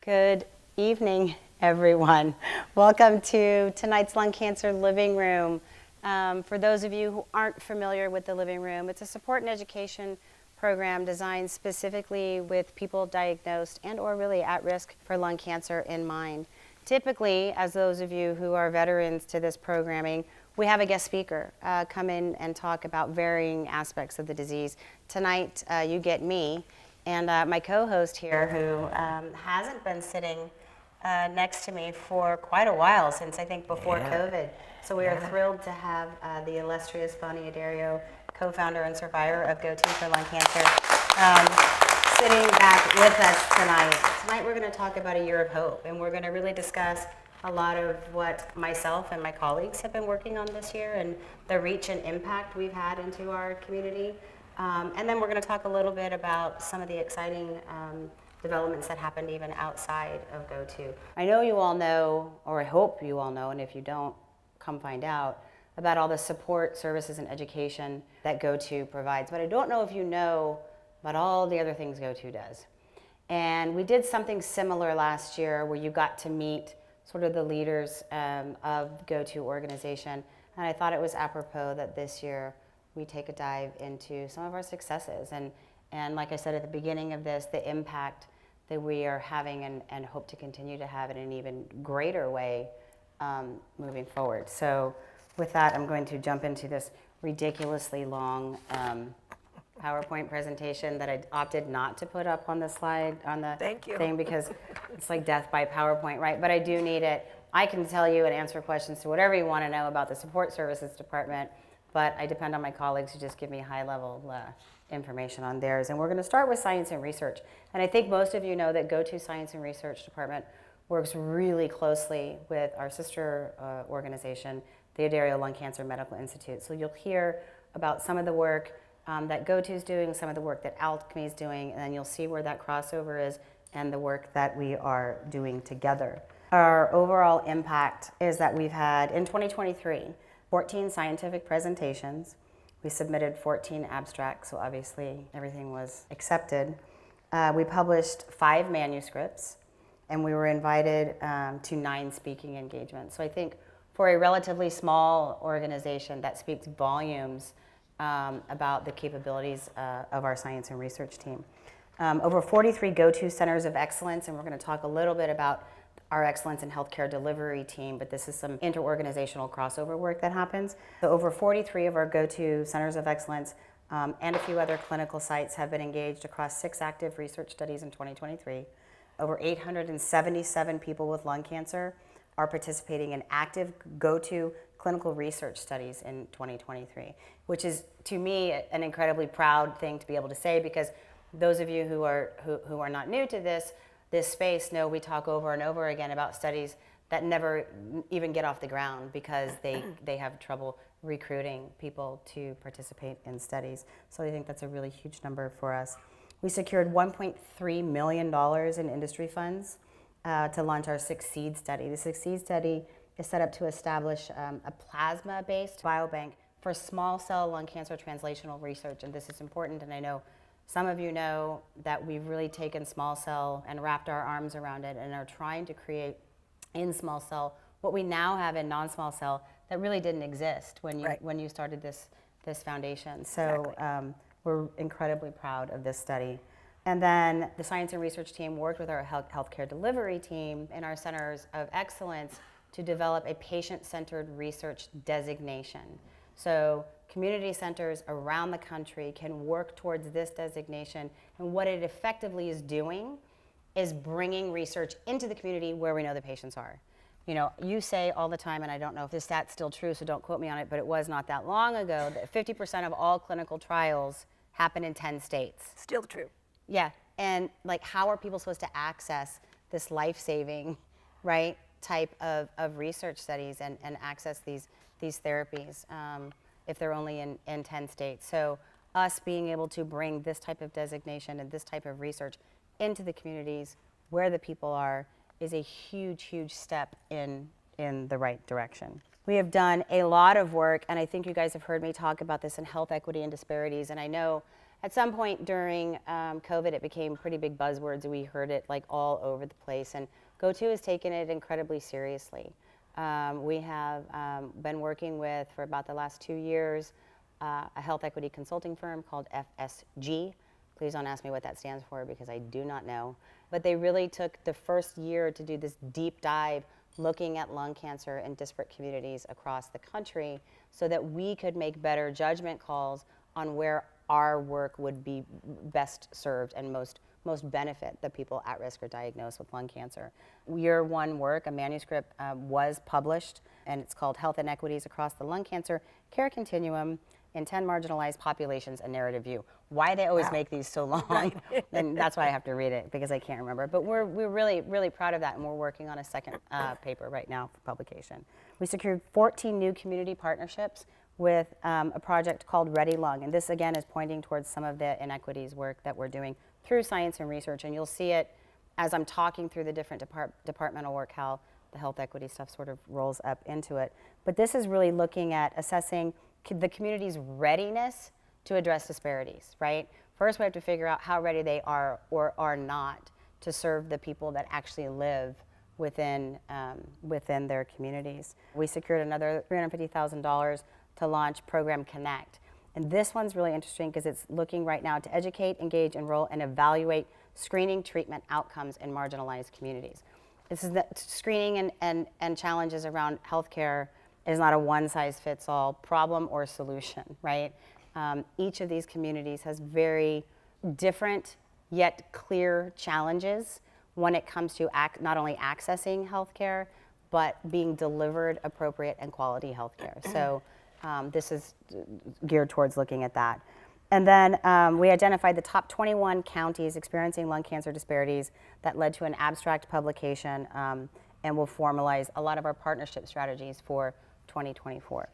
Good evening, everyone. Welcome to tonight's Lung Cancer Living Room. For those of you who aren't familiar with the Living Room, it's a support and education program designed specifically with people diagnosed and or really at risk for lung cancer in mind. Typically, as those of you who are veterans to this programming, we have a guest speaker come in and talk about varying aspects of the disease. Tonight, you get me and my co-host here who hasn't been sitting next to me for quite a while, since I think before COVID. So we are thrilled to have the illustrious Bonnie Adario, co-founder and survivor of GO2 for lung cancer, sitting back with us tonight. Tonight we're going to talk about a year of hope, and we're going to really discuss a lot of what myself and my colleagues have been working on this year and the reach and impact we've had into our community. And then we're going to talk a little bit about some of the exciting developments that happened even outside of GO2. I know you all know, or I hope you all know, and if you don't, come find out, about all the support, services, and education that GO2 provides. But I don't know if you know about all the other things GO2 does. And we did something similar last year where you got to meet sort of the leaders of GO2 organization. And I thought it was apropos that this year we take a dive into some of our successes and like I said at the beginning of this, the impact that we are having and hope to continue to have in an even greater way moving forward. So with that, I'm going to jump into this ridiculously long PowerPoint presentation that I opted not to put up on the slide, on the thing, because it's like death by PowerPoint, right? But I do need it. I can tell you and answer questions to whatever you want to know about the support services department, but I depend on my colleagues to just give me high-level information on theirs. And we're going to start with science and research. And I think most of you know that GO2 Science and Research Department works really closely with our sister organization, the Adario Lung Cancer Medical Institute. So you'll hear about some of the work that GO2 is doing, some of the work that Alchemy is doing, and then you'll see where that crossover is and the work that we are doing together. Our overall impact is that we've had, in 2023, 14 scientific presentations. We submitted 14 abstracts, so obviously everything was accepted. We published 5 manuscripts, and we were invited to 9 speaking engagements. So I think for a relatively small organization, that speaks volumes about the capabilities of our science and research team. Over 43 GO2 centers of excellence, and we're going to talk a little bit about our excellence in healthcare delivery team, but this is some interorganizational crossover work that happens. So over 43 of our GO2 centers of excellence and a few other clinical sites have been engaged across 6 active research studies in 2023. Over 877 people with lung cancer are participating in active GO2 clinical research studies in 2023, which is, to me, an incredibly proud thing to be able to say, because those of you who are not new to this space know we talk over and over again about studies that never even get off the ground because they have trouble recruiting people to participate in studies. So I think that's a really huge number for us. We secured $1.3 million in industry funds to launch our Succeed study. The Succeed study is set up to establish a plasma-based biobank for small cell lung cancer translational research, and this is important, and I know some of you know that we've really taken small cell and wrapped our arms around it and are trying to create in small cell what we now have in non-small cell that really didn't exist when you started this foundation. So we're incredibly proud of this study. And then the science and research team worked with our healthcare delivery team in our centers of excellence to develop a patient-centered research designation. So community centers around the country can work towards this designation, and what it effectively is doing is bringing research into the community where we know the patients are. You know, you say all the time, and I don't know if this stat's still true, so don't quote me on it, but it was not that long ago that 50% of all clinical trials happen in 10 states. Still true. Yeah, and like, how are people supposed to access this life-saving, right, type of research studies and access these therapies if they're only in 10 states? So us being able to bring this type of designation and this type of research into the communities where the people are is a huge, huge step in the right direction. We have done a lot of work, and I think you guys have heard me talk about this in health equity and disparities, and I know at some point during COVID, it became pretty big buzzwords. We heard it like all over the place, and GoTo has taken it incredibly seriously. We have been working with, for about the last 2 years, a health equity consulting firm called FSG. Please don't ask me what that stands for because I do not know. But they really took the first year to do this deep dive looking at lung cancer in disparate communities across the country so that we could make better judgment calls on where our work would be best served and most benefit the people at risk or diagnosed with lung cancer. Year one work, a manuscript was published, and it's called Health Inequities Across the Lung Cancer Care Continuum in 10 Marginalized Populations, a Narrative View. Why they always make these so long, and that's why I have to read it because I can't remember. But we're really, really proud of that, and we're working on a second paper right now for publication. We secured 14 new community partnerships with a project called Ready Lung, and this again is pointing towards some of the inequities work that we're doing through science and research, and you'll see it as I'm talking through the different departmental work, how the health equity stuff sort of rolls up into it. But this is really looking at assessing the community's readiness to address disparities, right? First, we have to figure out how ready they are or are not to serve the people that actually live within their communities. We secured another $350,000 to launch Program Connect. And this one's really interesting because it's looking right now to educate, engage, enroll, and evaluate screening treatment outcomes in marginalized communities. This is the screening and challenges around healthcare is not a one-size-fits-all problem or solution, right? Each of these communities has very different yet clear challenges when it comes to not only accessing healthcare, but being delivered appropriate and quality healthcare. So this is geared towards looking at that. And then we identified the top 21 counties experiencing lung cancer disparities that led to an abstract publication, and will formalize a lot of our partnership strategies for 2024.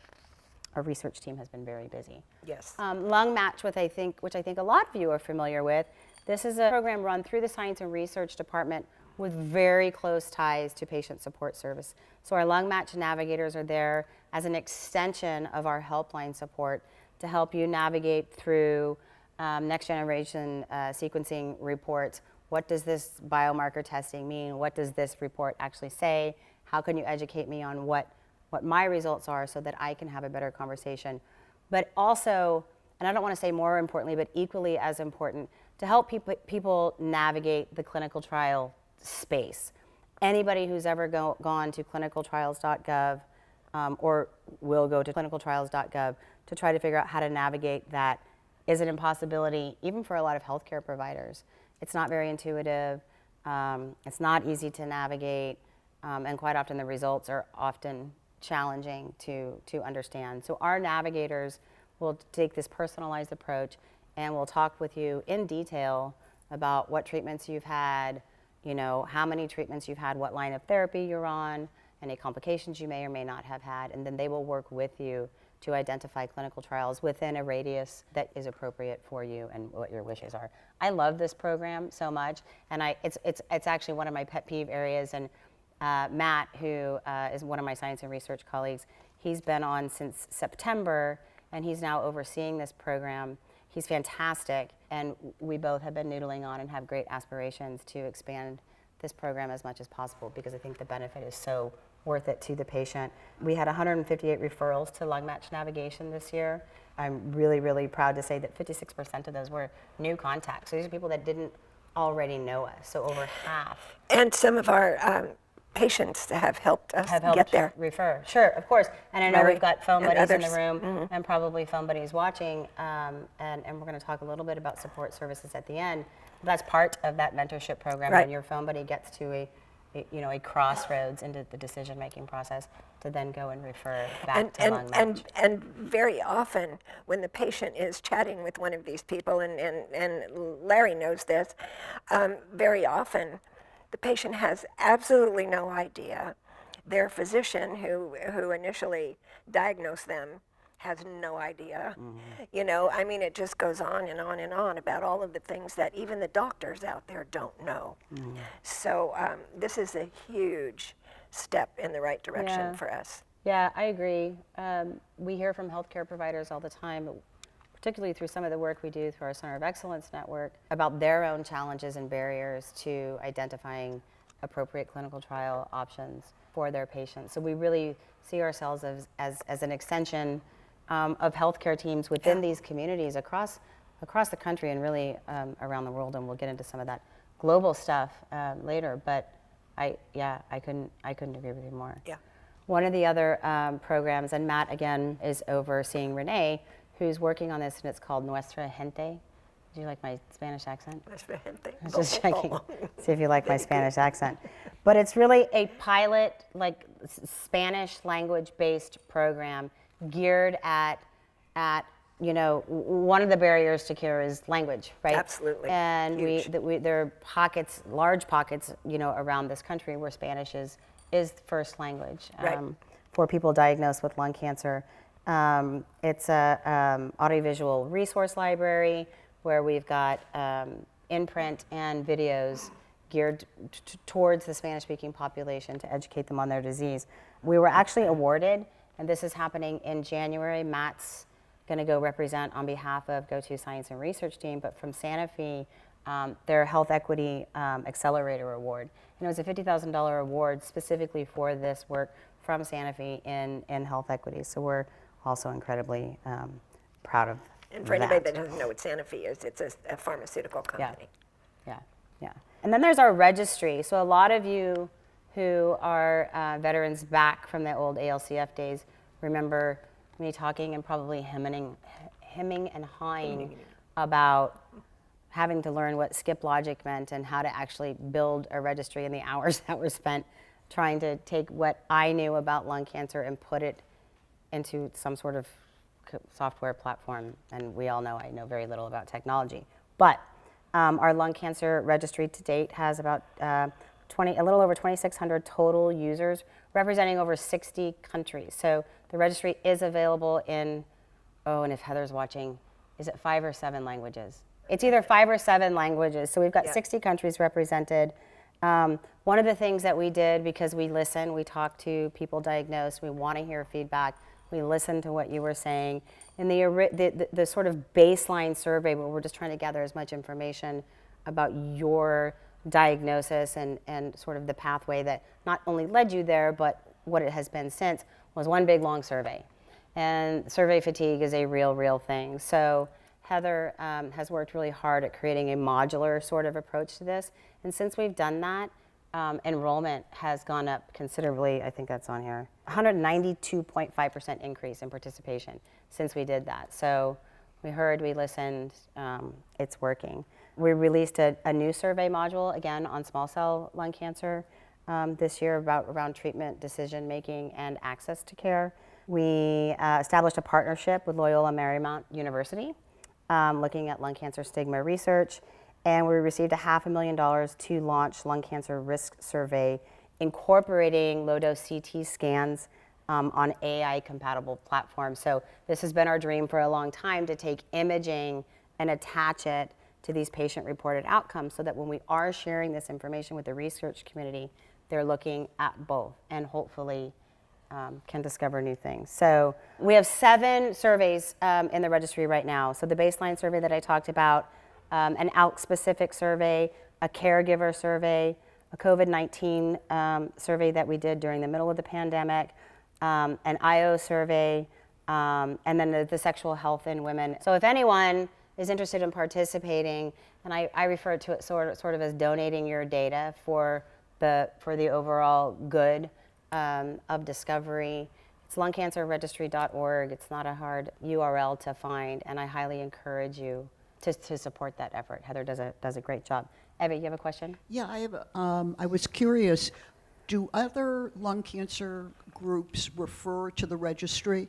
Our research team has been very busy. Yes. Lung Match, which I think a lot of you are familiar with. This is a program run through the Science and Research Department with very close ties to patient support service. So our Lung Match navigators are there as an extension of our helpline support to help you navigate through next generation sequencing reports. What does this biomarker testing mean? What does this report actually say? How can you educate me on what my results are so that I can have a better conversation? But also, and I don't want to say more importantly, but equally as important, to help people navigate the clinical trial space. Anybody who's ever gone to clinicaltrials.gov or will go to clinicaltrials.gov to try to figure out how to navigate that is an impossibility, even for a lot of healthcare providers. It's not very intuitive. It's not easy to navigate, and quite often the results are often challenging to understand. So our navigators will take this personalized approach and will talk with you in detail about what treatments you've had, how many treatments you've had, what line of therapy you're on, any complications you may or may not have had, and then they will work with you to identify clinical trials within a radius that is appropriate for you and what your wishes are. I love this program so much, and it's actually one of my pet peeve areas. And Matt, who is one of my science and research colleagues, he's been on since September, and he's now overseeing this program. He's fantastic, and we both have been noodling on and have great aspirations to expand this program as much as possible because I think the benefit is so worth it to the patient. We had 158 referrals to Lung Match Navigation this year. I'm really, really proud to say that 56% of those were new contacts. So these are people that didn't already know us, so over half. And some of our patients have helped us get there. Refer, sure, of course. And I know we've got phone buddies in the room Mm-hmm. and probably phone buddies watching, and we're going to talk a little bit about support services at the end. That's part of that mentorship program when your phone buddy gets to a crossroads into the decision-making process to then go and refer back to Lung Match. And very often when the patient is chatting with one of these people, and Larry knows this, very often the patient has absolutely no idea. Their physician who initially diagnosed them has no idea. Mm-hmm. It just goes on and on and on about all of the things that even the doctors out there don't know. Mm-hmm. So this is a huge step in the right direction for us. Yeah, I agree. We hear from healthcare providers all the time, particularly through some of the work we do through our Center of Excellence network, about their own challenges and barriers to identifying appropriate clinical trial options for their patients. So we really see ourselves as an extension of healthcare teams within these communities across the country and really around the world. And we'll get into some of that global stuff later. But I couldn't agree with you more. Yeah. One of the other programs, and Matt again is overseeing Renee, who's working on this, and it's called Nuestra Gente. Do you like my Spanish accent? Nuestra Gente. I was just checking, see if you like my Spanish accent. But it's really a pilot, like Spanish language-based program geared at one of the barriers to care is language, right? Absolutely. And Huge. there are pockets, large pockets, around this country where Spanish is first language Right. for people diagnosed with lung cancer. It's a audiovisual resource library where we've got in-print and videos geared towards the Spanish-speaking population to educate them on their disease. We were actually awarded, and this is happening in January. Matt's going to go represent on behalf of GoTo Science and Research Team, but from Sanofi, their Health Equity Accelerator Award. And it was a $50,000 award specifically for this work from Sanofi in health equity. So we're also incredibly proud of And for that. anybody that doesn't know what Sanofi is, it's a pharmaceutical company. Yeah. And then there's our registry. So a lot of you who are veterans back from the old ALCF days remember me talking and probably hemming and hawing about having to learn what skip logic meant and how to actually build a registry, and the hours that were spent trying to take what I knew about lung cancer and put it into some sort of software platform. And we all know I know very little about technology. But our lung cancer registry to date has about a little over 2,600 total users, representing over 60 countries. So the registry is available in, and if Heather's watching, is it 5 or 7 languages? It's either 5 or 7 languages. So we've got 60 countries represented. One of the things that we did, because we listen, we talk to people diagnosed, we want to hear feedback, we listen to what you were saying. In the sort of baseline survey where we're just trying to gather as much information about your diagnosis and sort of the pathway that not only led you there, but what it has been since, was one big long survey. And survey fatigue is a real thing. So Heather has worked really hard at creating a modular sort of approach to this. And since we've done that, enrollment has gone up considerably. I think that's on here. 192.5% increase in participation since we did that. So we heard, we listened, it's working. We released a new survey module, again, on small cell lung cancer this year around treatment, decision making, and access to care. We established a partnership with Loyola Marymount University, looking at lung cancer stigma research. And we received $500,000 to launch lung cancer risk survey, incorporating low-dose CT scans on AI-compatible platforms. So this has been our dream for a long time, to take imaging and attach it to these patient-reported outcomes, so that when we are sharing this information with the research community, they're looking at both and hopefully can discover new things. So we have 7 surveys in the registry right now. So the baseline survey that I talked about, an ALK-specific survey, a caregiver survey, a COVID-19 survey that we did during the middle of the pandemic, an IO survey, and then the sexual health in women. So if anyone is interested in participating, and I refer to it sort of as donating your data for the overall good of discovery, it's lungcancerregistry.org. It's not a hard URL to find, and I highly encourage you to support that effort. Heather does a great job. Evie, you have a question? Yeah, I was curious, do other lung cancer groups refer to the registry?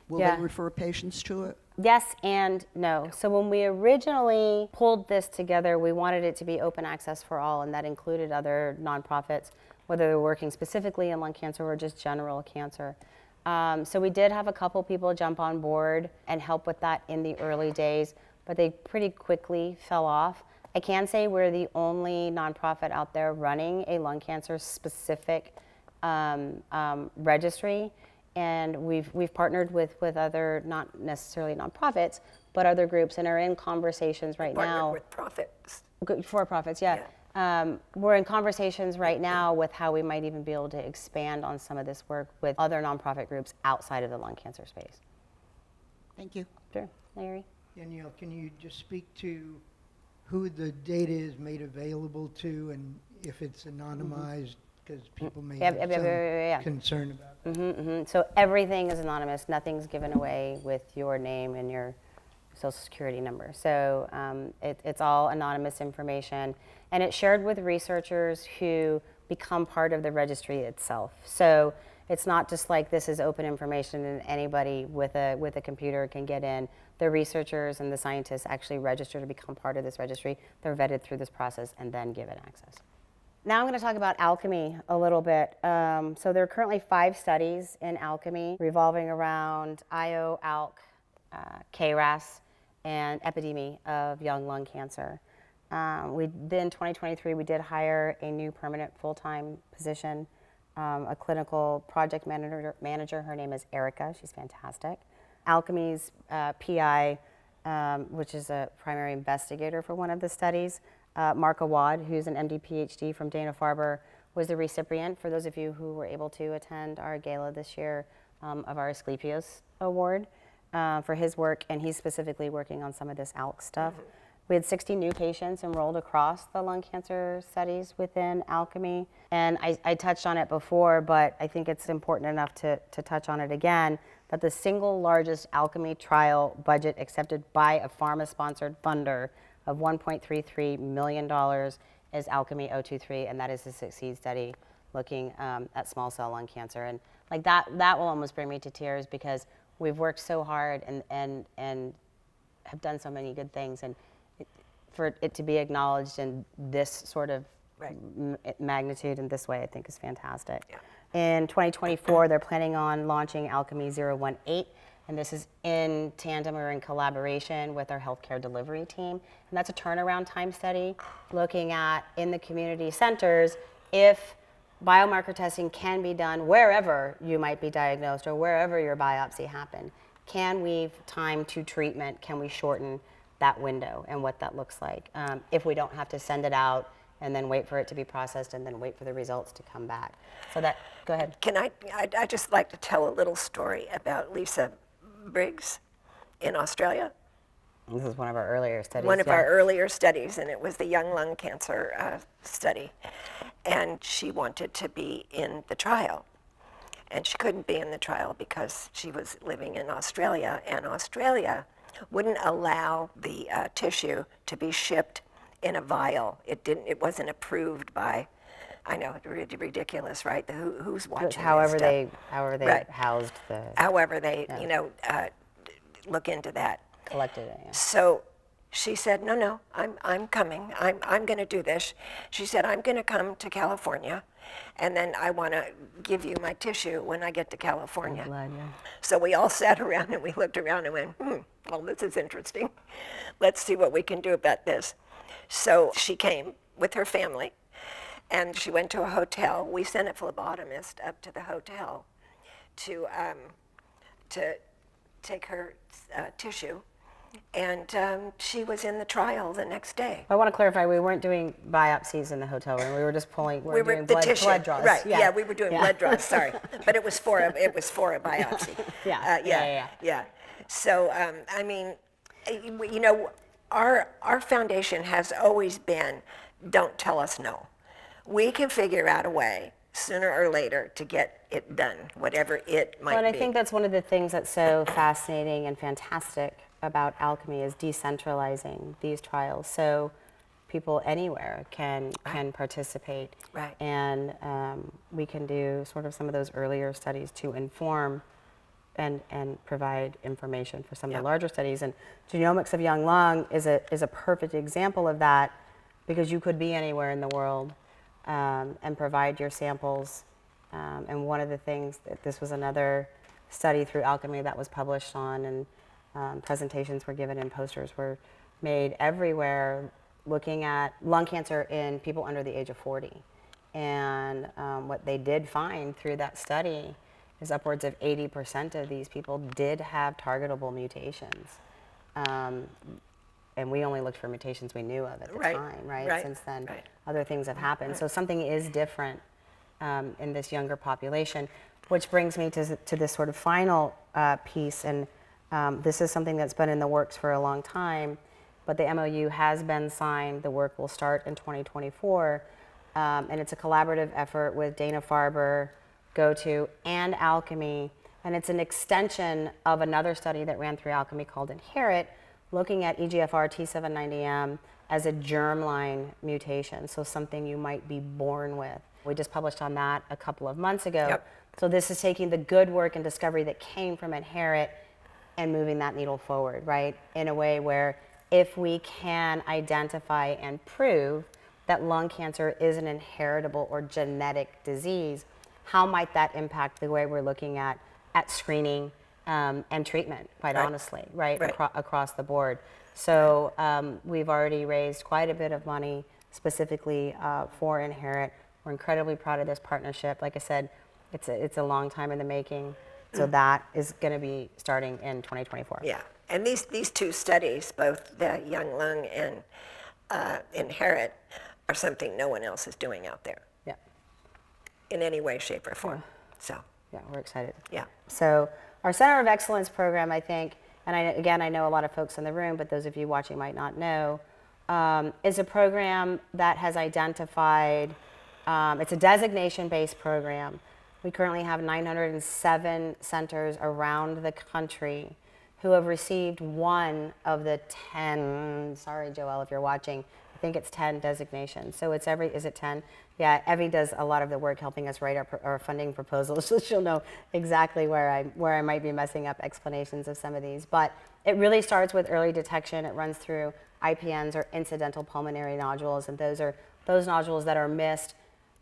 Will Yeah. they refer patients to it? Yes and no. So when we originally pulled this together, we wanted it to be open access for all, and that included other nonprofits, whether they're working specifically in lung cancer or just general cancer. So we did have a couple people jump on board and help with that in the early days, but they pretty quickly fell off. I can say we're the only nonprofit out there running a lung cancer specific registry, and we've partnered with other, not necessarily nonprofits, but other groups, and are in conversations right Partnered now. with profits. For-profits, yeah. We're in conversations right now with how we might even be able to expand on some of this work with other nonprofit groups outside of the lung cancer space. Thank you. Sure, Larry? Danielle, can you just speak to who the data is made available to and if it's anonymized? Because people may have some concern about that. So everything is anonymous. Nothing's given away with your name and your social security number. So it's all anonymous information, and it's shared with researchers who become part of the registry itself. So it's not just like this is open information and anybody with a computer can get in. The researchers and the scientists actually register to become part of this registry. They're vetted through this process and then given access. Now I'm going to talk about Alchemy a little bit. So there are currently 5 studies in Alchemy revolving around IO, ALK, KRAS, and epidemic of young lung cancer. Then 2023, we did hire a new permanent full-time position, a clinical project manager. Her name is Erica. She's fantastic. Alchemy's PI, which is a primary investigator for one of the studies, Mark Awad, who's an MD PhD from Dana-Farber, was the recipient, for those of you who were able to attend our gala this year, of our Asclepios Award for his work, and he's specifically working on some of this ALK stuff. We had 60 new patients enrolled across the lung cancer studies within Alchemy, and I touched on it before, but I think it's important enough to touch on it again, that the single largest Alchemy trial budget accepted by a pharma-sponsored funder of $1.33 million is Alchemy 023, and that is the SUCCEED study looking at small cell lung cancer. And like that will almost bring me to tears, because we've worked so hard and have done so many good things, and for it to be acknowledged in this sort of magnitude in this way, I think is fantastic. Yeah. In 2024, they're planning on launching Alchemy 018, and this is in tandem or in collaboration with our healthcare delivery team. And that's a turnaround time study looking at, in the community centers, if biomarker testing can be done wherever you might be diagnosed or wherever your biopsy happened. Can we time to treatment? Can we shorten that window and what that looks like if we don't have to send it out and then wait for it to be processed and then wait for the results to come back? So that, go ahead. Can I'd just like to tell a little story about Lisa Briggs in Australia. This is one of our earlier studies. One of our earlier studies, and it was the young lung cancer study. And she wanted to be in the trial. And she couldn't be in the trial because she was living in Australia, and Australia wouldn't allow the tissue to be shipped in a vial. It wasn't approved by, I know, it's ridiculous, right? Who's watching However this stuff? However they Right. housed the, However they, look into that. collected it. Yeah. So she said, no, I'm coming. I'm going to do this. She said, I'm going to come to California, and then I want to give you my tissue when I get to California. Blood, yeah. So we all sat around and we looked around and went, well, this is interesting. Let's see what we can do about this. So she came with her family, and she went to a hotel. We sent a phlebotomist up to the hotel to take her tissue, and she was in the trial the next day. I want to clarify, we weren't doing biopsies in the hotel room. We were just pulling, we were doing the blood, tissue, blood draws. right? Yeah, we were doing blood draws. Sorry, but it was for a biopsy. Yeah. So I mean, our foundation has always been, don't tell us no. We can figure out a way sooner or later to get it done, whatever it might be. Well, and I think that's one of the things that's so fascinating and fantastic about Alchemy is decentralizing these trials, so people anywhere can participate. Right. And we can do sort of some of those earlier studies to inform and provide information for some of the larger studies. And genomics of young lung is a perfect example of that, because you could be anywhere in the world and provide your samples. And one of the things that this was another study through Alchemy that was published on, and presentations were given and posters were made everywhere looking at lung cancer in people under the age of 40. And what they did find through that study is upwards of 80% of these people did have targetable mutations. And we only looked for mutations we knew of at the Right, time, right? right, Since then, right. other things have happened. So something is different in this younger population, which brings me to this sort of final piece. And this is something that's been in the works for a long time, but the MOU has been signed. The work will start in 2024. And it's a collaborative effort with Dana-Farber, GoTo, and Alchemy. And it's an extension of another study that ran through Alchemy called Inherit, looking at EGFR T790M as a germline mutation, so something you might be born with. We just published on that a couple of months ago. Yep. So this is taking the good work and discovery that came from Inherit and moving that needle forward, right? In a way where if we can identify and prove that lung cancer is an inheritable or genetic disease, how might that impact the way we're looking at screening and treatment, quite Right. honestly, right, Right. across the board. So we've already raised quite a bit of money specifically for Inherit. We're incredibly proud of this partnership. Like I said, it's a long time in the making. So that is going to be starting in 2024. Yeah, and these two studies, both the Young Lung and Inherit, are something no one else is doing out there Yeah, in any way, shape, or form. So, yeah, we're excited. yeah. So our Center of Excellence program, I think, and I know a lot of folks in the room, but those of you watching might not know, is a program that has identified, it's a designation-based program. We currently have 907 centers around the country who have received one of the 10, sorry, Joelle, if you're watching, I think it's 10 designations. So it's is it 10? Yeah, Evie does a lot of the work helping us write our funding proposals, so she'll know exactly where I might be messing up explanations of some of these. But it really starts with early detection. It runs through IPNs, or incidental pulmonary nodules, and those are those nodules that are missed.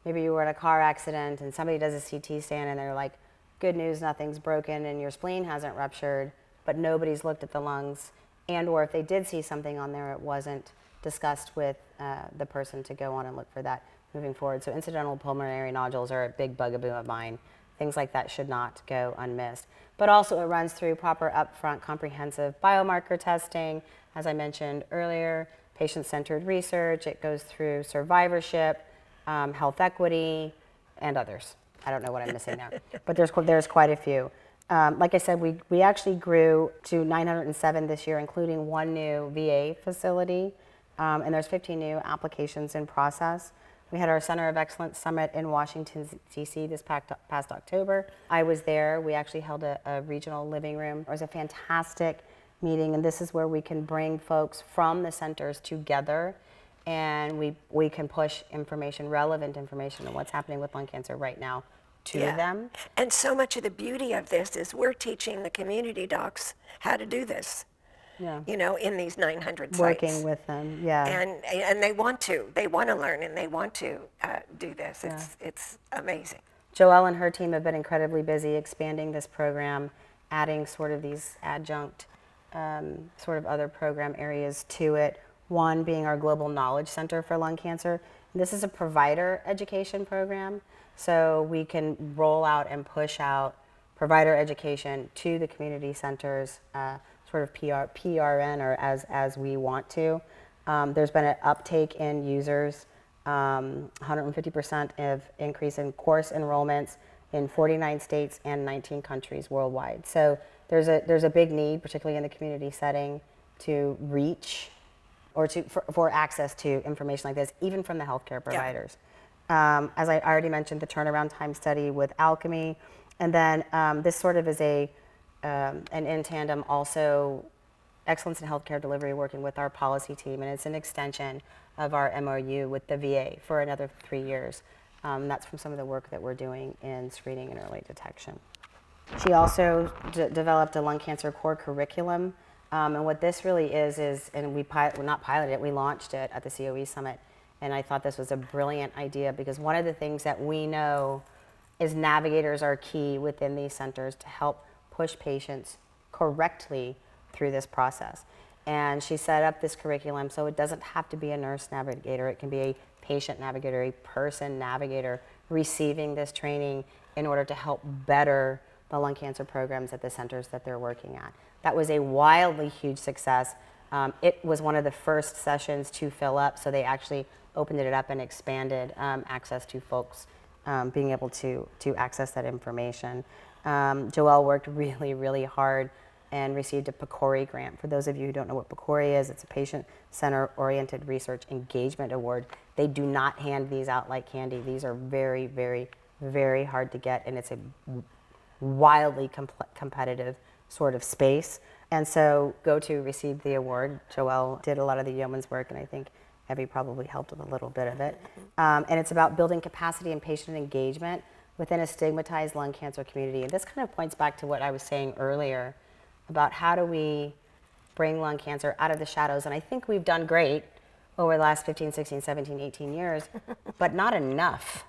Maybe you were in a car accident and somebody does a CT scan and they're like, good news, nothing's broken and your spleen hasn't ruptured, but nobody's looked at the lungs. And or if they did see something on there, it wasn't discussed with the person to go on and look for that moving forward. So incidental pulmonary nodules are a big bugaboo of mine. Things like that should not go unmissed. But also it runs through proper upfront comprehensive biomarker testing, as I mentioned earlier, patient-centered research. It goes through survivorship, health equity, and others. I don't know what I'm missing there, but there's quite a few. Like I said, we actually grew to 907 this year, including one new VA facility, and there's 15 new applications in process. We had our Center of Excellence Summit in Washington, D.C. this past October. I was there. We actually held a regional living room. It was a fantastic meeting, and this is where we can bring folks from the centers together, and we can push information, relevant information on what's happening with lung cancer right now to them. And so much of the beauty of this is we're teaching the community docs how to do this, Yeah. you know, in these 900 sites. Working with them, yeah. And they want to learn, and they want to do this. It's amazing. Joelle and her team have been incredibly busy expanding this program, adding sort of these adjunct sort of other program areas to it. One being our Global Knowledge Center for Lung Cancer. This is a provider education program, so we can roll out and push out provider education to the community centers, sort of PRN, or as we want to. There's been an uptake in users, 150% of increase in course enrollments in 49 states and 19 countries worldwide. So there's a big need, particularly in the community setting, to reach or for access to information like this, even from the healthcare providers. As I already mentioned, the turnaround time study with Alchemy, and then this sort of is an in tandem also excellence in healthcare delivery, working with our policy team, and it's an extension of our MOU with the VA for another 3 years. That's from some of the work that we're doing in screening and early detection. She also developed a lung cancer core curriculum. And what this really is and we not piloted it, we launched it at the COE Summit. And I thought this was a brilliant idea because one of the things that we know is navigators are key within these centers to help push patients correctly through this process. And she set up this curriculum so it doesn't have to be a nurse navigator. It can be a patient navigator, a person navigator receiving this training in order to help better the lung cancer programs at the centers that they're working at. That was a wildly huge success. It was one of the first sessions to fill up, so they actually opened it up and expanded access to folks being able to access that information. Joelle worked really, really hard and received a PCORI grant. For those of you who don't know what PCORI is, it's a Patient Center Oriented Research Engagement Award. They do not hand these out like candy. These are very, very, very hard to get, and it's a wildly competitive sort of space. And so GoTo received the award. Joelle did a lot of the yeoman's work, and I think Evie probably helped with a little bit of it. And it's about building capacity and patient engagement within a stigmatized lung cancer community. And this kind of points back to what I was saying earlier about how do we bring lung cancer out of the shadows. And I think we've done great over the last 15, 16, 17, 18 years, but not enough,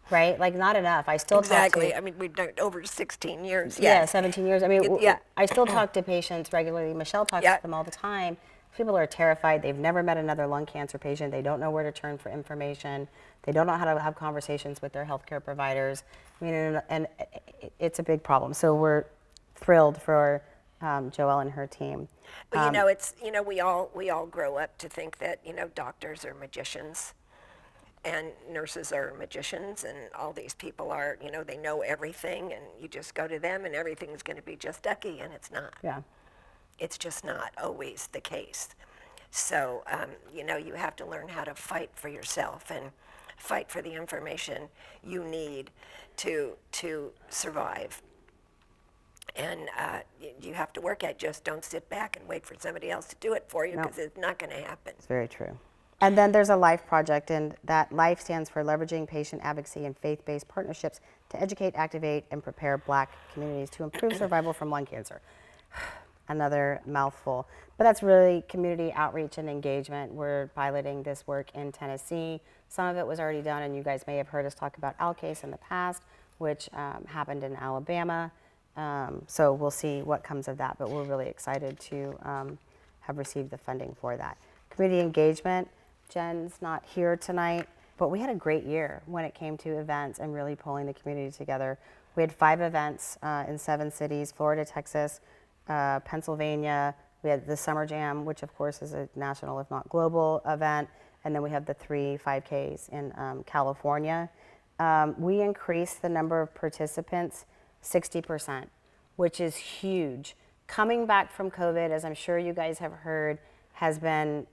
right? Like, not enough. I still Exactly. talk to, I mean, we've done over 16 years. yeah, Yes. 17 years. I mean, Yeah. I still talk to patients regularly. Michelle talks Yeah. to them all the time. People are terrified. They've never met another lung cancer patient. They don't know where to turn for information. They don't know how to have conversations with their healthcare providers. I mean, and it's a big problem. So we're thrilled for Joelle and her team. But you know, it's, you know, we all grow up to think that, you know, doctors are magicians and nurses are magicians, and all these people are, you know, they know everything, and you just go to them and everything's going to be just ducky, and it's not. Yeah. It's just not always the case. So, you know, you have to learn how to fight for yourself and fight for the information you need to survive. And you have to work at it. Just don't sit back and wait for somebody else to do it for you, No. because it's not going to happen. It's very true. And then there's a LIFE project, and that LIFE stands for Leveraging Patient Advocacy and Faith-Based Partnerships to Educate, Activate, and Prepare Black Communities to Improve Survival from Lung Cancer. Another mouthful. But that's really community outreach and engagement. We're piloting this work in Tennessee. Some of it was already done, and you guys may have heard us talk about ALCASE in the past, which happened in Alabama. So we'll see what comes of that, but we're really excited to have received the funding for that. Community engagement, Jen's not here tonight, but we had a great year when it came to events and really pulling the community together. We had 5 events in 7 cities, Florida, Texas, Pennsylvania. We had the Summer Jam, which of course is a national, if not global event. And then we have the 3 5Ks in California. We increased the number of participants 60%, which is huge. Coming back from COVID, as I'm sure you guys have heard, has been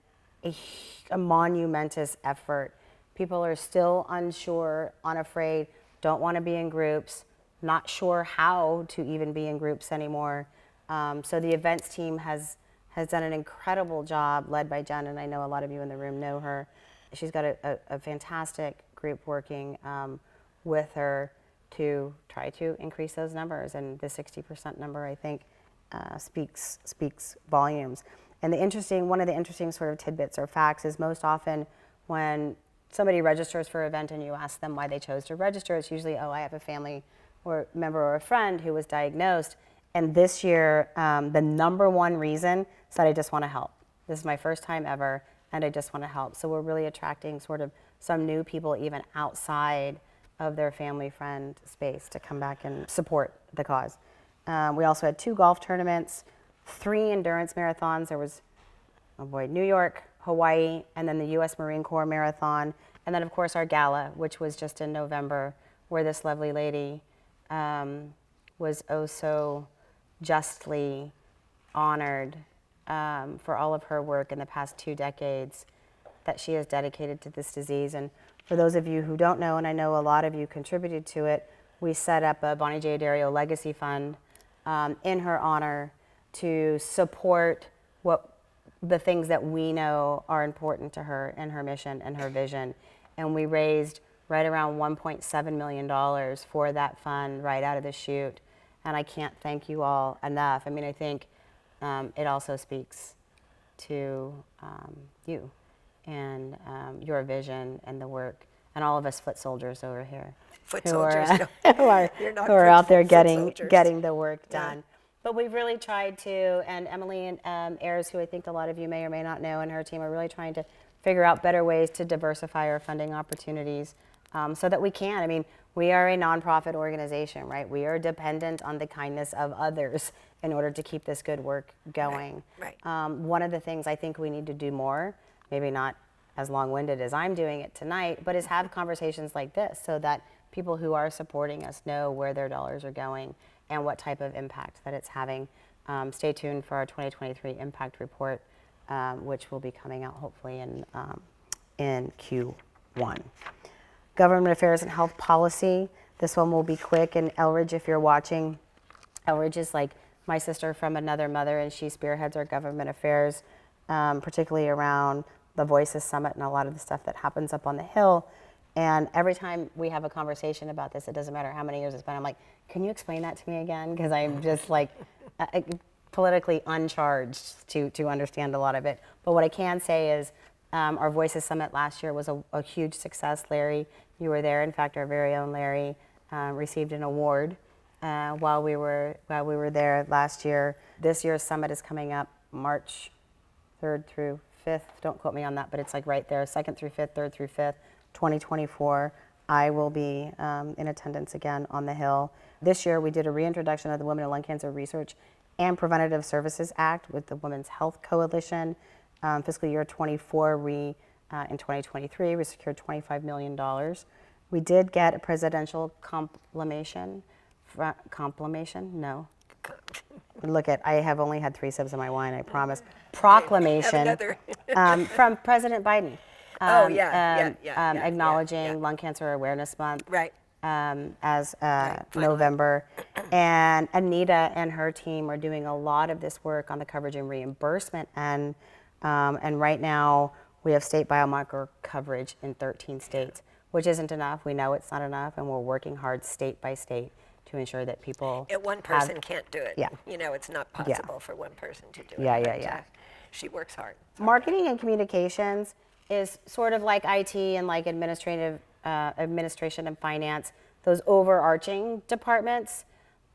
a monumentous effort. People are still unsure, unafraid, don't want to be in groups, not sure how to even be in groups anymore. So the events team has done an incredible job, led by Jen, and I know a lot of you in the room know her. She's got a fantastic group working with her to try to increase those numbers, and the 60% number, I think, speaks volumes. And one of the interesting sort of tidbits or facts is most often when somebody registers for an event and you ask them why they chose to register, it's usually, oh, I have a family or member or a friend who was diagnosed. And this year, the number one reason is that I just want to help. This is my first time ever, and I just want to help. So we're really attracting sort of some new people even outside of their family friend space to come back and support the cause. We also had 2 golf tournaments, 3 endurance marathons. There was, New York, Hawaii, and then the U.S. Marine Corps Marathon. And then, of course, our gala, which was just in November, where this lovely lady was oh so justly honored for all of her work in the past 2 decades that she has dedicated to this disease. And for those of you who don't know, and I know a lot of you contributed to it, we set up a Bonnie J. Dario Legacy Fund in her honor to support the things that we know are important to her and her mission and her vision. And we raised right around $1.7 million for that fund right out of the chute. And I can't thank you all enough. I mean, I think it also speaks to you and your vision and the work, and all of us foot soldiers over here Foot who soldiers. are, You're not who are foot- out there foot getting soldiers. the work done. But we've really tried to, and Emily and Ayers, who I think a lot of you may or may not know, and her team are really trying to figure out better ways to diversify our funding opportunities so that we can. I mean, We are a nonprofit organization, right? We are dependent on the kindness of others in order to keep this good work going. Right. One of the things I think we need to do more, maybe not as long-winded as I'm doing it tonight, but is have conversations like this so that people who are supporting us know where their dollars are going and what type of impact that it's having. Stay tuned for our 2023 impact report, which will be coming out hopefully in Q1. Government Affairs and Health Policy. This one will be quick. And Elridge, if you're watching, Elridge is like my sister from another mother, and she spearheads our government affairs, particularly around the Voices Summit and a lot of the stuff that happens up on the Hill. And every time we have a conversation about this, it doesn't matter how many years it's been, I'm like, can you explain that to me again? Because I'm just like politically uncharged to understand a lot of it. But what I can say is our Voices Summit last year was a huge success. Larry, you were there. In fact, our very own Larry received an award while we were there last year. This year's summit is coming up March 3rd through 5th. Don't quote me on that, but it's like right there, 2nd through 5th, 3rd through 5th, 2024. I will be in attendance again on the Hill. This year we did a reintroduction of the Women in Lung Cancer Research and Preventative Services Act with the Women's Health Coalition. Fiscal year 24, in 2023, we secured $25 million. We did get a presidential complimation. No. Look I have only had 3 sips of my wine, I promise. Proclamation from President Biden. Acknowledging Lung Cancer Awareness Month. Right. As November. And Anita and her team are doing a lot of this work on the coverage and reimbursement. And right now, we have state biomarker coverage in 13 states, which isn't enough. We know it's not enough, and we're working hard state by state to ensure that people One person can't do it. Yeah. You know, it's not possible for one person to do it. Yeah. but, she works hard. Marketing and communications is sort of like IT and like administration and finance, those overarching departments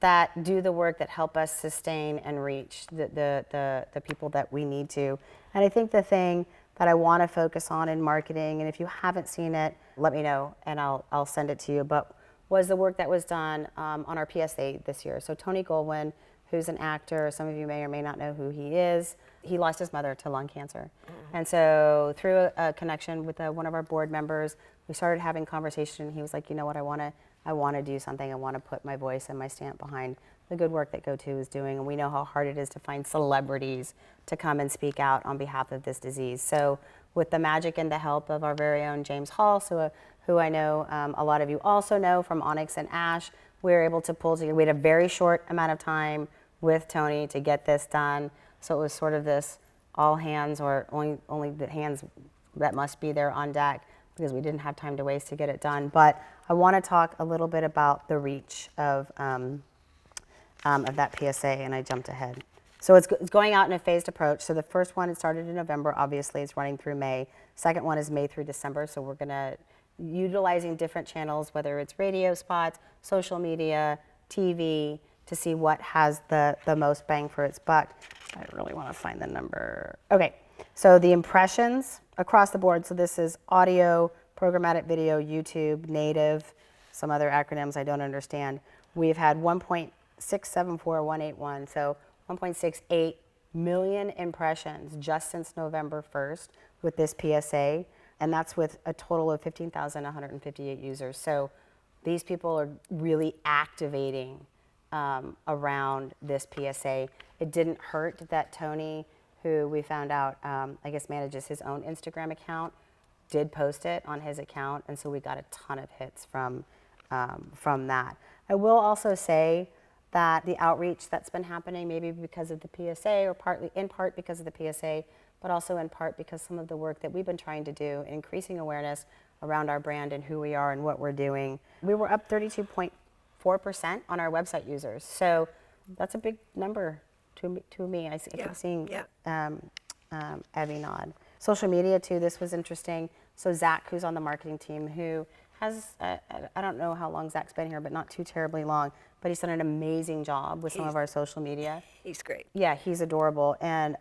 that do the work that help us sustain and reach the people that we need to. And I think the thing that I want to focus on in marketing, and if you haven't seen it, let me know and I'll send it to you, but was the work that was done on our PSA this year. So Tony Goldwyn, who's an actor, some of you may or may not know who he is, he lost his mother to lung cancer. Mm-hmm. And so through a connection with one of our board members, we started having conversation. He was like, you know what, I want to do something. I want to put my voice and my stamp behind the good work that GoTo is doing. And we know how hard it is to find celebrities to come and speak out on behalf of this disease. So with the magic and the help of our very own James Hall, who I know a lot of you also know from Onyx and Ash, we were able to pull together. We had a very short amount of time with Tony to get this done. So it was sort of this all hands, or only the hands that must be there on deck, because we didn't have time to waste to get it done. But I want to talk a little bit about the reach of that PSA, and I jumped ahead. So it's going out in a phased approach. So the first one, it started in November, obviously, it's running through May. Second one is May through December, so we're gonna, utilizing different channels, whether it's radio spots, social media, TV, to see what has the most bang for its buck. I really want to find the number. Okay, so the impressions across the board, so this is audio, programmatic video, YouTube, native, some other acronyms I don't understand. We've had 1.674181, so 1.68 million impressions just since November 1st with this PSA, and that's with a total of 15,158 users. So these people are really activating around this PSA. It didn't hurt that Tony, who we found out, I guess manages his own Instagram account, did post it on his account, and so we got a ton of hits from that. I will also say that the outreach that's been happening, maybe because of the PSA, or in part because of the PSA, but also in part because some of the work that we've been trying to do, increasing awareness around our brand and who we are and what we're doing. We were up 32.4% on our website users. So that's a big number to me. I keep seeing Evie nod. Social media too, this was interesting. So Zach, who's on the marketing team, who has, I don't know how long Zach's been here, but not too terribly long, but he's done an amazing job with some of our social media. He's great. Yeah, he's adorable. And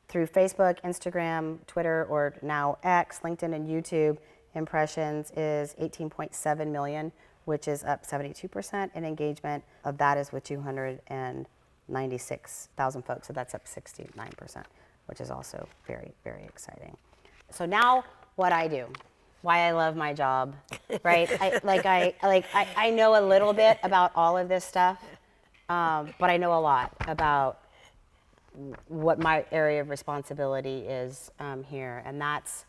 through Facebook, Instagram, Twitter, or now X, LinkedIn, and YouTube, impressions is 18.7 million, which is up 72% in engagement. Of that is with 296,000 folks, so that's up 69%, which is also very, very exciting. So now what I do, why I love my job, right? I know a little bit about all of this stuff, but I know a lot about what my area of responsibility is here, and that's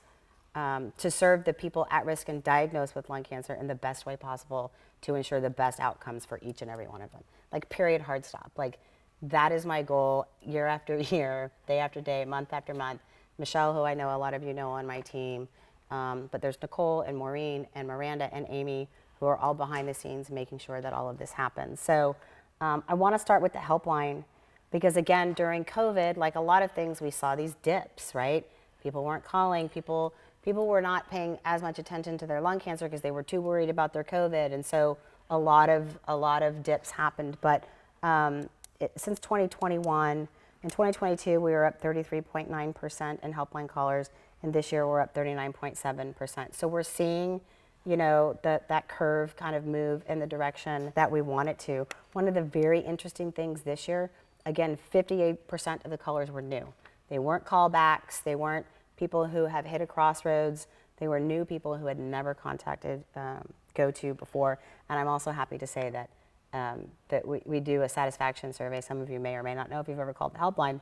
to serve the people at risk and diagnosed with lung cancer in the best way possible to ensure the best outcomes for each and every one of them. Like, period, hard stop. Like, that is my goal year after year, day after day, month after month. Michelle, who I know a lot of you know on my team, but there's Nicole and Maureen and Miranda and Amy, who are all behind the scenes making sure that all of this happens. So I want to start with the helpline, because again, during COVID, like a lot of things, we saw these dips, right? People weren't calling, people were not paying as much attention to their lung cancer because they were too worried about their COVID, and so a lot of dips happened. But since 2021, in 2022, we were up 33.9% in helpline callers, and this year we're up 39.7%. So we're seeing, you know, that curve kind of move in the direction that we want it to. One of the very interesting things this year, again, 58% of the callers were new. They weren't callbacks. They weren't people who have hit a crossroads. They were new people who had never contacted GoTo before. And I'm also happy to say that that we do a satisfaction survey. Some of you may or may not know if you've ever called the helpline.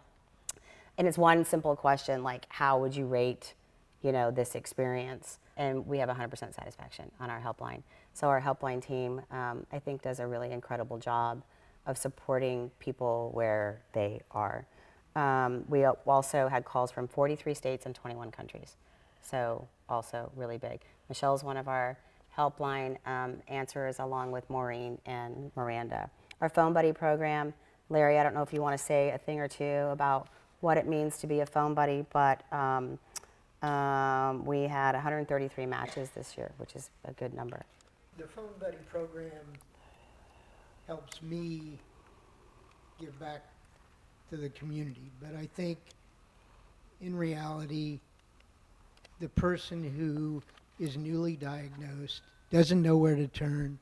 And it's one simple question, like, how would you rate, you know, this experience? And we have 100% satisfaction on our helpline. So our helpline team, I think, does a really incredible job of supporting people where they are. We also had calls from 43 states and 21 countries. So also really big. Michelle's one of our helpline answers, along with Maureen and Miranda. Our Phone Buddy program, Larry, I don't know if you want to say a thing or two about what it means to be a phone buddy, but we had 133 matches this year, which is a good number. The Phone Buddy program helps me give back to the community, but I think in reality, the person who is newly diagnosed, doesn't know where to turn,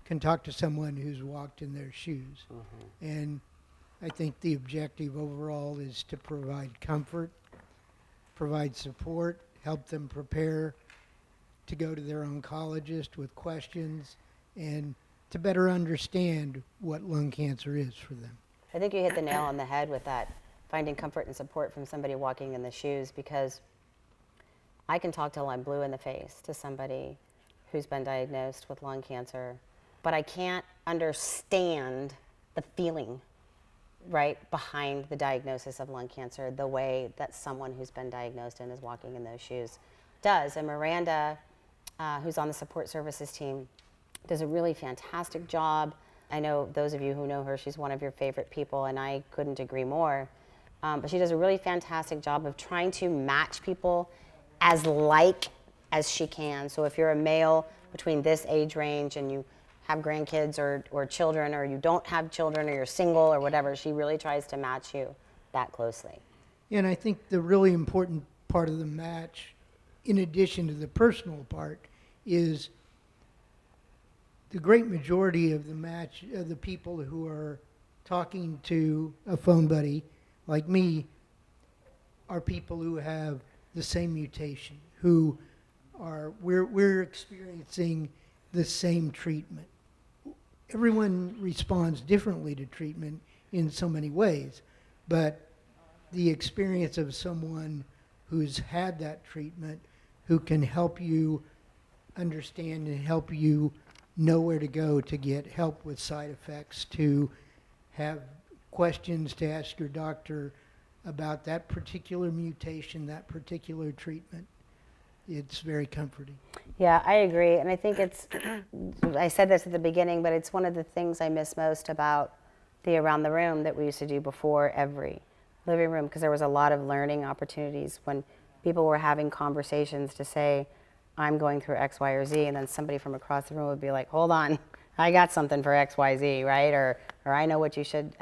can talk to someone who's walked in their shoes. Mm-hmm. And I think the objective overall is to provide comfort, provide support, help them prepare to go to their oncologist with questions, and to better understand what lung cancer is for them. I think you hit the nail on the head with that, finding comfort and support from somebody walking in the shoes, because I can talk till I'm blue in the face to somebody who's been diagnosed with lung cancer, but I can't understand the feeling right behind the diagnosis of lung cancer the way that someone who's been diagnosed and is walking in those shoes does. And Miranda, who's on the support services team, does a really fantastic job. I know those of you who know her, she's one of your favorite people, and I couldn't agree more. But she does a really fantastic job of trying to match people as like as she can. So if you're a male between this age range and you have grandkids or children, or you don't have children, or you're single or whatever, she really tries to match you that closely. And I think the really important part of the match, in addition to the personal part, is the great majority of the match of the people who are talking to a phone buddy like me are people who have the same mutation, who are, we're experiencing the same treatment. Everyone responds differently to treatment in so many ways, but the experience of someone who's had that treatment, who can help you understand and help you know where to go to get help with side effects, to have questions to ask your doctor about that particular mutation, that particular treatment. It's very comforting. Yeah, I agree. And I think it's, I said this at the beginning, but it's one of the things I miss most about the Around the Room that we used to do before every living room, because there was a lot of learning opportunities when people were having conversations to say, I'm going through X, Y, or Z, and then somebody from across the room would be like, hold on, I got something for X, Y, Z, right? Or I know what you should,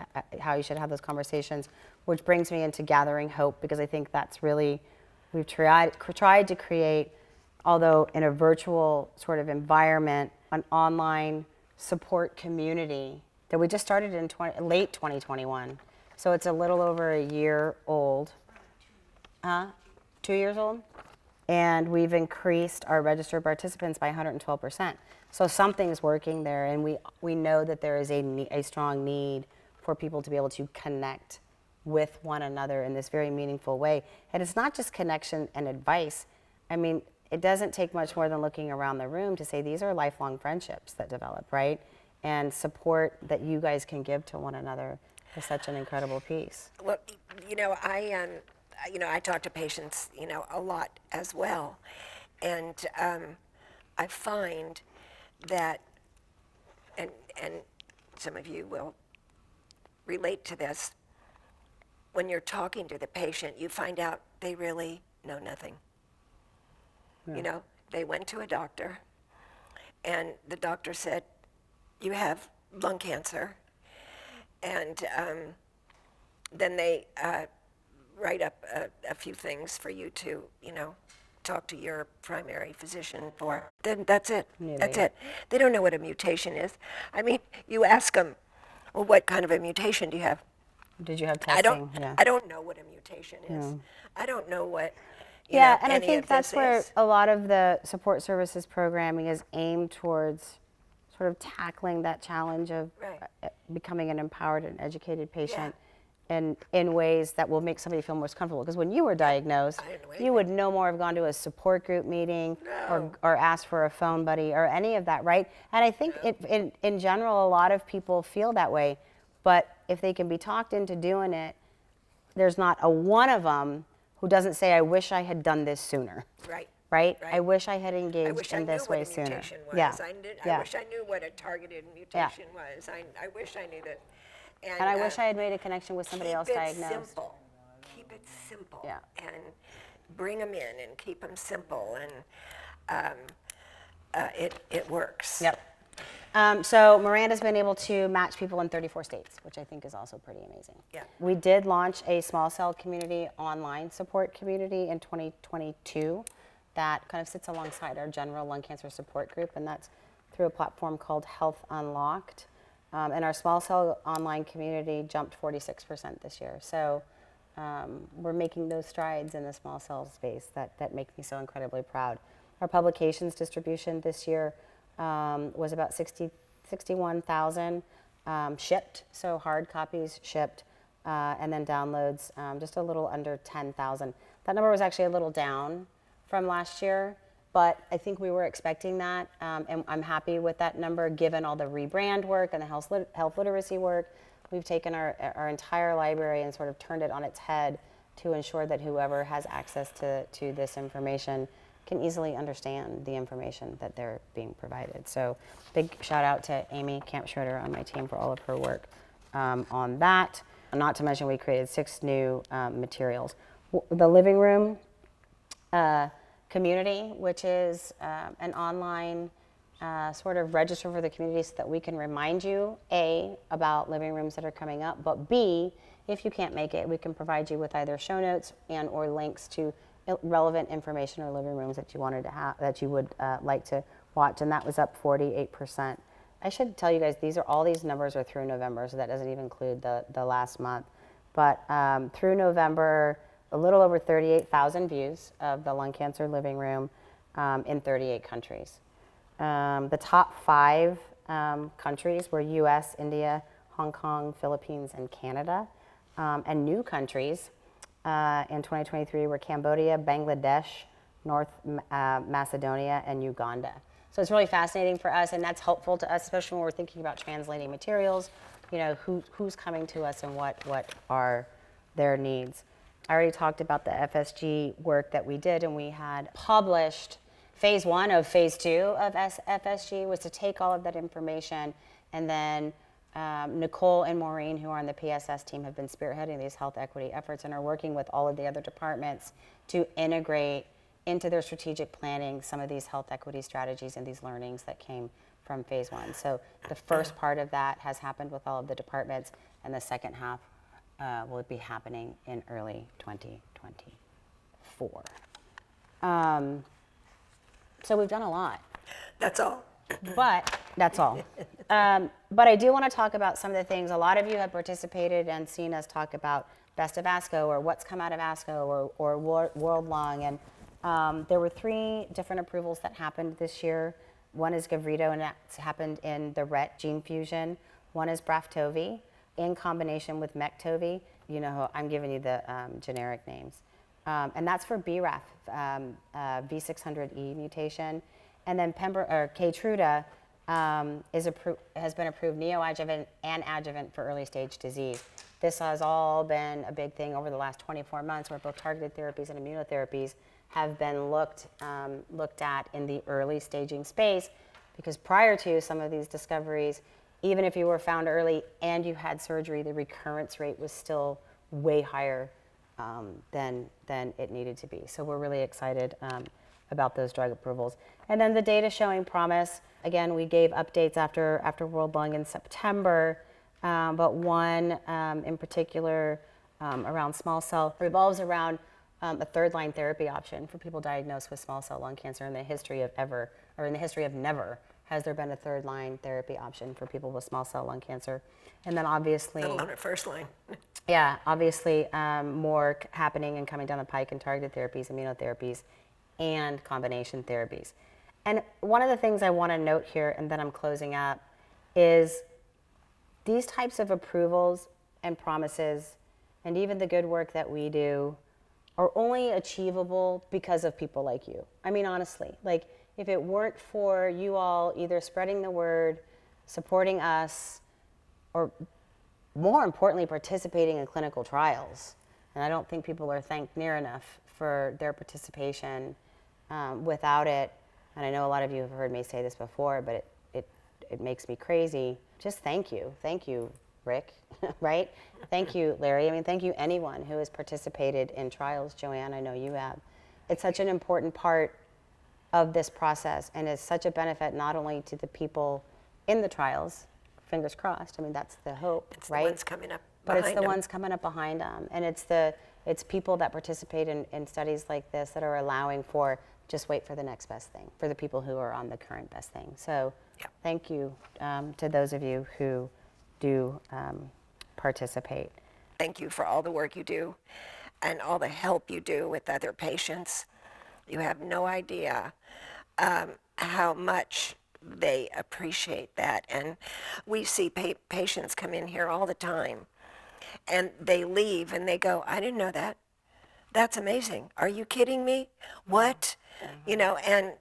how you should have those conversations, which brings me into Gathering Hope, because I think that's really, we've tried to create, although in a virtual sort of environment, an online support community that we just started in late 2021. So it's a little over a year old. 2 years old? And we've increased our registered participants by 112%. So something's working there, and we know that there is a strong need for people to be able to connect with one another in this very meaningful way. And it's not just connection and advice. I mean, it doesn't take much more than looking around the room to say these are lifelong friendships that develop, right? And support that you guys can give to one another is such an incredible piece. Well, I talk to patients, a lot as well, and I find that, and some of you will relate to this. When you're talking to the patient, you find out they really know nothing. Yeah. They went to a doctor, and the doctor said, "You have lung cancer," and then they write up a few things for you to, talk to your primary physician for. Then that's it. Yeah, That's they- it. They don't know what a mutation is. I mean, you ask them, well, what kind of a mutation do you have? Did you have I testing? don't. I don't know what a mutation is. I don't know what. Yeah, and I any think of that's this where is. a lot of the support services programming is aimed towards sort of tackling that challenge of Right. becoming an empowered and educated patient and in ways that will make somebody feel most comfortable. Because when you were diagnosed, I didn't know you would no more have gone to a support group meeting or asked for a phone buddy or any of that, right? And I think in general, a lot of people feel that way. But if they can be talked into doing it, there's not a one of them who doesn't say, I wish I had done this sooner. Right. Right? Right. I wish I had I engaged wish I in knew this what way a sooner. mutation was. Yeah. I wish I knew what a targeted mutation was. I wish I knew that. And I wish I had made a connection with somebody else keep it diagnosed. Simple. Keep it simple. Yeah. And bring them in and keep them simple, and it works. Yep. So Miranda's been able to match people in 34 states, which I think is also pretty amazing. Yeah. We did launch a small cell community online support community in 2022 that kind of sits alongside our general lung cancer support group, and that's through a platform called Health Unlocked. And our small cell online community jumped 46% this year. So we're making those strides in the small cell space that make me so incredibly proud. Our publications distribution this year was about 61,000 shipped, so hard copies shipped, and then downloads just a little under 10,000. That number was actually a little down from last year, but I think we were expecting that, and I'm happy with that number given all the rebrand work and the health literacy work. We've taken our entire library and sort of turned it on its head to ensure that whoever has access to this information can easily understand the information that they're being provided. So big shout out to Amy Camp Schroeder on my team for all of her work on that. Not to mention we created 6 new materials. The Living Room community, which is an online sort of register for the community so that we can remind you, A, about living rooms that are coming up, but B, if you can't make it, we can provide you with either show notes and or links to relevant information or living rooms that you wanted to have, that you would like to watch, and that was up 48%. I should tell you guys, all these numbers are through November, so that doesn't even include the last month. But through November, a little over 38,000 views of the Lung Cancer Living Room in 38 countries. The top 5 countries were US, India, Hong Kong, Philippines, and Canada. And new countries in 2023 were Cambodia, Bangladesh, North Macedonia, and Uganda. So it's really fascinating for us, and that's helpful to us, especially when we're thinking about translating materials, who's coming to us and what are their needs. I already talked about the FSG work that we did, and we had published phase 1 of phase 2 of FSG was to take all of that information, and then Nicole and Maureen, who are on the PSS team, have been spearheading these health equity efforts and are working with all of the other departments to integrate into their strategic planning some of these health equity strategies and these learnings that came from phase 1. So the first part of that has happened with all of the departments, and the second half will be happening in early 2024. So we've done a lot. That's all. But that's all. But I do want to talk about some of the things. A lot of you have participated and seen us talk about Best of ASCO or what's come out of ASCO or World Lung. And there were 3 different approvals that happened this year. One is Gavreto, and that's happened in the RET gene fusion. One is Braftovi in combination with Mektovi. You know, I'm giving you the generic names. And that's for BRAF, V600E mutation. And then Keytruda has been approved neoadjuvant and adjuvant for early stage disease. This has all been a big thing over the last 24 months, where both targeted therapies and immunotherapies have been looked at in the early staging space, because prior to some of these discoveries, even if you were found early and you had surgery, the recurrence rate was still way higher than it needed to be. So we're really excited about those drug approvals. And then the data showing promise. Again, we gave updates after World Lung in September, but one in particular around small cell revolves around a third-line therapy option for people diagnosed with small cell lung cancer. In the history of never has there been a third-line therapy option for people with small cell lung cancer. And then obviously, Let alone a first line. yeah, obviously more happening and coming down the pike in targeted therapies, immunotherapies, and combination therapies. And one of the things I want to note here, and then I'm closing up, is these types of approvals and promises, and even the good work that we do, are only achievable because of people like you. I mean, honestly, like, if it weren't for you all either spreading the word, supporting us, or more importantly, participating in clinical trials, and I don't think people are thanked near enough for their participation. Without it, and I know a lot of you have heard me say this before, but it makes me crazy. Just thank you, Rick, right? Thank you, Larry. I mean, thank you anyone who has participated in trials. Joanne, I know you have. It's such an important part of this process, and is such a benefit not only to the people in the trials, fingers crossed. I mean, that's the hope, It's right? the ones coming up But behind it's the them. ones coming up behind them, and it's people that participate in studies like this that are allowing for just wait for the next best thing, for the people who are on the current best thing. So Yeah. thank you to those of you who do participate. Thank you for all the work you do and all the help you do with other patients. You have no idea how much they appreciate that. And we see patients come in here all the time, and they leave and they go, I didn't know that. That's amazing. Are you kidding me? What? You know, and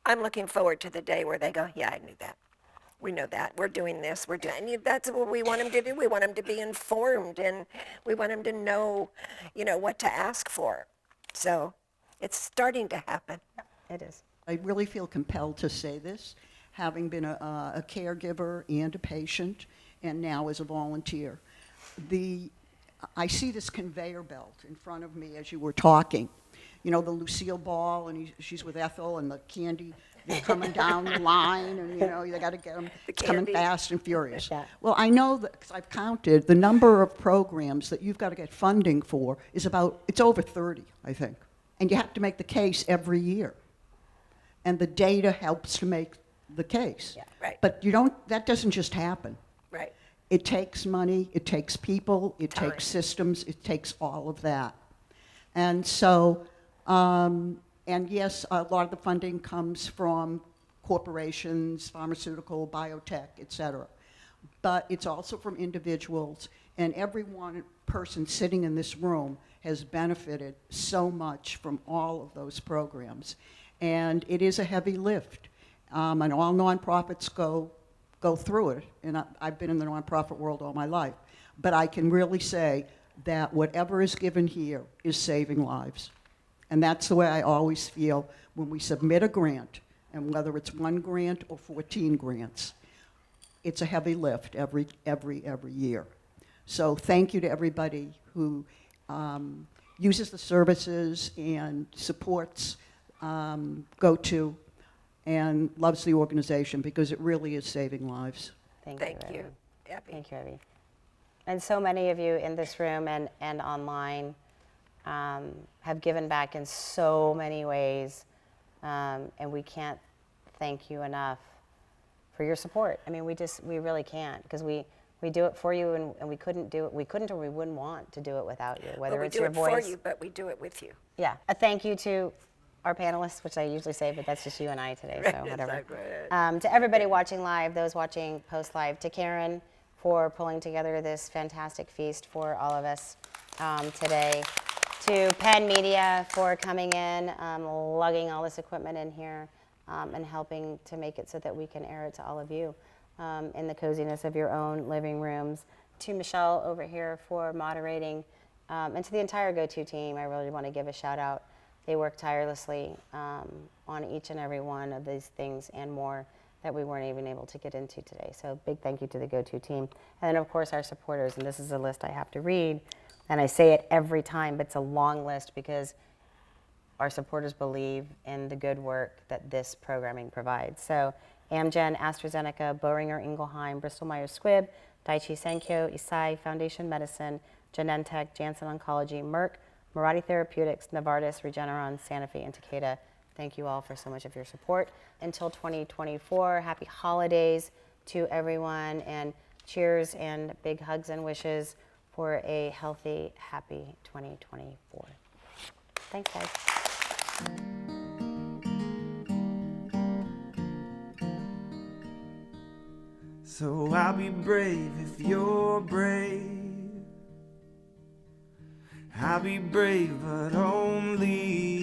I'm looking forward to the day where they go, yeah, I knew that. We know that. We're doing this. We're doing, and that's what we want them to do. We want them to be informed, and we want them to know, what to ask for. So it's starting to happen. It is. I really feel compelled to say this, having been a caregiver and a patient, and now as a volunteer. I see this conveyor belt in front of me as you were talking. You know, the Lucille Ball, and she's with Ethel, and the candy, they're coming down the line, and, they got to get them. It's coming candy. fast and furious. Yeah. Well, I know that, because I've counted, the number of programs that you've got to get funding for is it's over 30, I think. And you have to make the case every year. And the data helps to make the case. Yeah. Right. But that doesn't just happen. Right. It takes money, it takes people, it Time. takes systems, it takes all of that. And so, and yes, a lot of the funding comes from corporations, pharmaceutical, biotech, et cetera. But it's also from individuals, and every one person sitting in this room has benefited so much from all of those programs. And it is a heavy lift. And all nonprofits go through it, and I've been in the nonprofit world all my life. But I can really say that whatever is given here is saving lives. And that's the way I always feel when we submit a grant, and whether it's 1 grant or 14 grants, it's a heavy lift every year. So thank you to everybody who uses the services and supports GoTo and loves the organization, because it really is saving lives. Thank Abby. you, Abby. Thank you, Abby. And so many of you in this room and online have given back in so many ways, and we can't thank you enough for your support. I mean, we really can't, because we do it for you, and we couldn't or we wouldn't want to do it without you, whether Well, it's your we do it voice. for you, but we do it with you. Yeah, a thank you to our panelists, which I usually say, but that's just you and I today, so Right, whatever. exactly. To everybody watching live, those watching post-live, to Karen for pulling together this fantastic feast for all of us today, to Penn Media for coming in, lugging all this equipment in here, and helping to make it so that we can air it to all of you in the coziness of your own living rooms, to Michelle over here for moderating, and to the entire GoTo team. I really want to give a shout out. They work tirelessly on each and every one of these things and more that we weren't even able to get into today. So big thank you to the GoTo team. And then of course our supporters, and this is a list I have to read, and I say it every time, but it's a long list because our supporters believe in the good work that this programming provides. So Amgen, AstraZeneca, Boehringer Ingelheim, Bristol Myers Squibb, Daiichi Sankyo, Eisai, Foundation Medicine, Genentech, Janssen Oncology, Merck, Mirati Therapeutics, Novartis, Regeneron, Sanofi, and Takeda. Thank you all for so much of your support. Until 2024, happy holidays to everyone, and cheers and big hugs and wishes for a healthy, happy 2024. Thanks, guys. So I'll be brave if you're brave. I'll be brave, but only